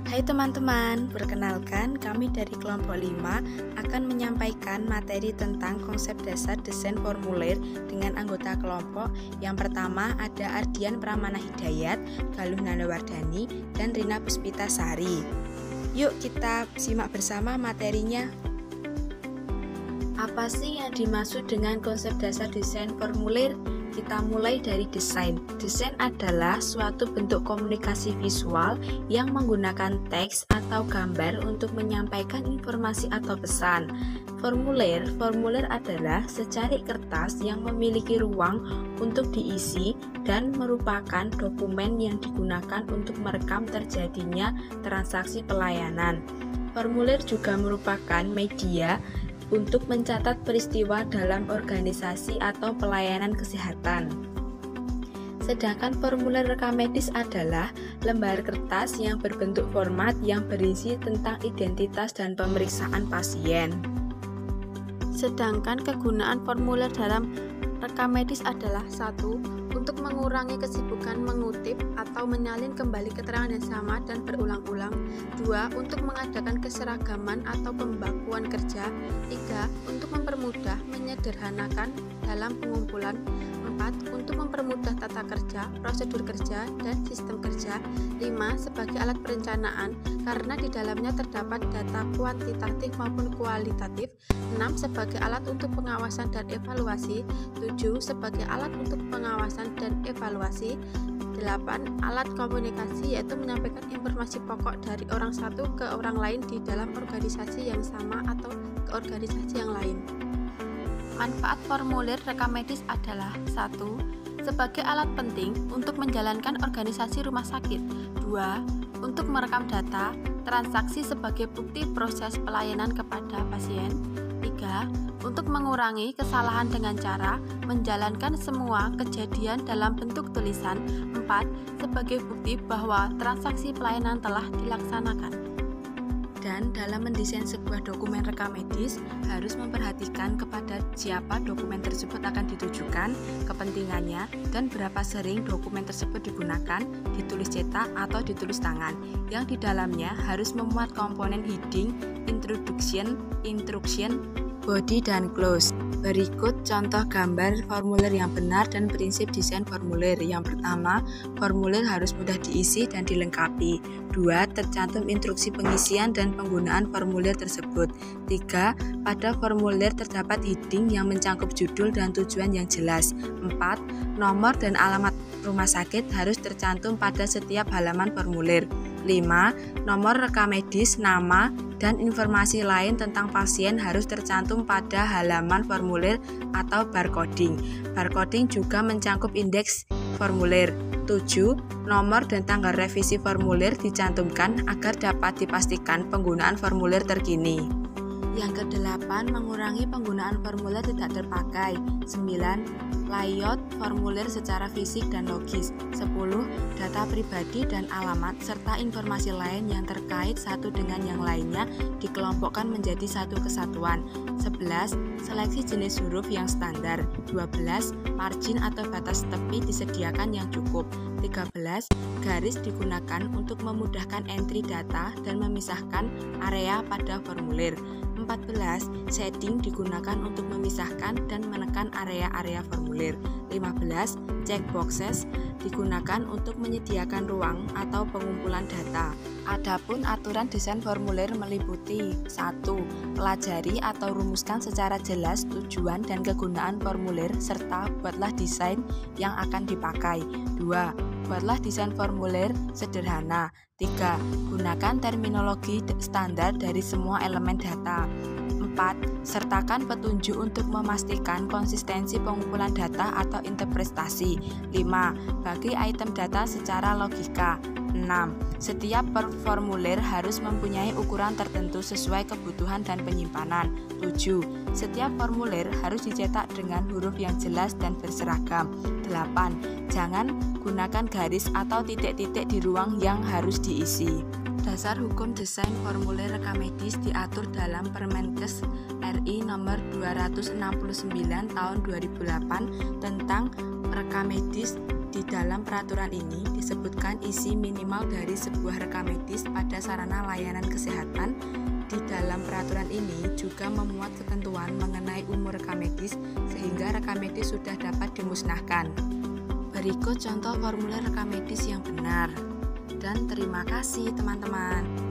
Hai teman-teman, perkenalkan kami dari kelompok 5 akan menyampaikan materi tentang konsep dasar desain formulir dengan anggota kelompok. Yang pertama ada Ardian Pramana Hidayat, Galuh Nanawardhani, dan Rina Puspitasari. Yuk kita simak bersama materinya. Apa sih yang dimaksud dengan konsep dasar desain formulir? Kita mulai dari desain. Desain adalah suatu bentuk komunikasi visual yang menggunakan teks atau gambar untuk menyampaikan informasi atau pesan. Formulir adalah secari kertas yang memiliki ruang untuk diisi dan merupakan dokumen yang digunakan untuk merekam terjadinya transaksi pelayanan. Formulir juga merupakan media untuk mencatat peristiwa dalam organisasi atau pelayanan kesehatan. Sedangkan formulir rekam medis adalah lembar kertas yang berbentuk format yang berisi tentang identitas dan pemeriksaan pasien. Sedangkan kegunaan formulir dalam rekam medis adalah 1. Untuk mengurangi kesibukan mengutip atau menyalin kembali keterangan yang sama dan berulang-ulang. 2. Untuk mengadakan keseragaman atau pembakuan kerja. 3. Untuk mempermudah menyederhanakan dalam pengumpulan. 4. Untuk mempermudah tata kerja, prosedur kerja, dan sistem kerja. 5. Sebagai alat perencanaan, karena di dalamnya terdapat data kuantitatif maupun kualitatif. 6. Sebagai alat untuk pengawasan dan evaluasi. 7. Sebagai alat untuk pengawasan dan evaluasi. 8. Alat komunikasi, yaitu menyampaikan informasi pokok dari orang satu ke orang lain di dalam organisasi yang sama atau ke organisasi yang lain. Manfaat formulir rekam medis adalah 1. Sebagai alat penting untuk menjalankan organisasi rumah sakit. 2. Untuk merekam data, transaksi sebagai bukti proses pelayanan kepada pasien. 3. Untuk mengurangi kesalahan dengan cara menjalankan semua kejadian dalam bentuk tulisan. 4. Sebagai bukti bahwa transaksi pelayanan telah dilaksanakan. Dan dalam mendesain sebuah dokumen rekam medis harus memperhatikan kepada siapa dokumen tersebut akan ditujukan, kepentingannya, dan berapa sering dokumen tersebut digunakan, ditulis cetak atau ditulis tangan, yang di dalamnya harus memuat komponen heading, introduction, body, dan close. Berikut contoh gambar formulir yang benar dan prinsip desain formulir. Yang pertama, formulir harus mudah diisi dan dilengkapi. 2. Tercantum instruksi pengisian dan penggunaan formulir tersebut. 3. Pada formulir terdapat heading yang mencakup judul dan tujuan yang jelas. 4. Nomor dan alamat rumah sakit harus tercantum pada setiap halaman formulir. 5. Nomor rekam medis, nama, dan informasi lain tentang pasien harus tercantum pada halaman formulir atau barcoding. Barcoding juga mencakup indeks formulir. 7. Nomor dan tanggal revisi formulir dicantumkan agar dapat dipastikan penggunaan formulir terkini. Yang ke-8, mengurangi penggunaan formulir tidak terpakai. 9. Layout formulir secara fisik dan logis. 10. Data pribadi dan alamat serta informasi lain yang terkait satu dengan yang lainnya dikelompokkan menjadi satu kesatuan. 11. Seleksi jenis huruf yang standar. 12. Margin atau batas tepi disediakan yang cukup. 13. Garis digunakan untuk memudahkan entry data dan memisahkan area pada formulir. 14. Shading digunakan untuk memisahkan dan menekan area-area formulir. 15. Checkboxes digunakan untuk menyediakan ruang atau pengumpulan data. Adapun aturan desain formulir meliputi 1. Pelajari atau rumuskan secara jelas tujuan dan kegunaan formulir serta buatlah desain yang akan dipakai. 2. Buatlah desain formulir sederhana. 3. Gunakan terminologi standar dari semua elemen data. 4. Sertakan petunjuk untuk memastikan konsistensi pengumpulan data atau interpretasi. 5. Bagi item data secara logika. 6. Setiap formulir harus mempunyai ukuran tertentu sesuai kebutuhan dan penyimpanan. 7. Setiap formulir harus dicetak dengan huruf yang jelas dan berseragam. 8. Jangan gunakan garis atau titik-titik di ruang yang harus diisi. Dasar hukum desain formulir rekam medis diatur dalam Permenkes RI nomor 269 tahun 2008 tentang rekam medis Di dalam peraturan ini disebutkan isi minimal dari sebuah rekam medis pada sarana layanan kesehatan. Di dalam peraturan ini juga memuat ketentuan mengenai umur rekam medis sehingga rekam medis sudah dapat dimusnahkan. Berikut contoh formulir rekam medis yang benar. Dan terima kasih teman-teman.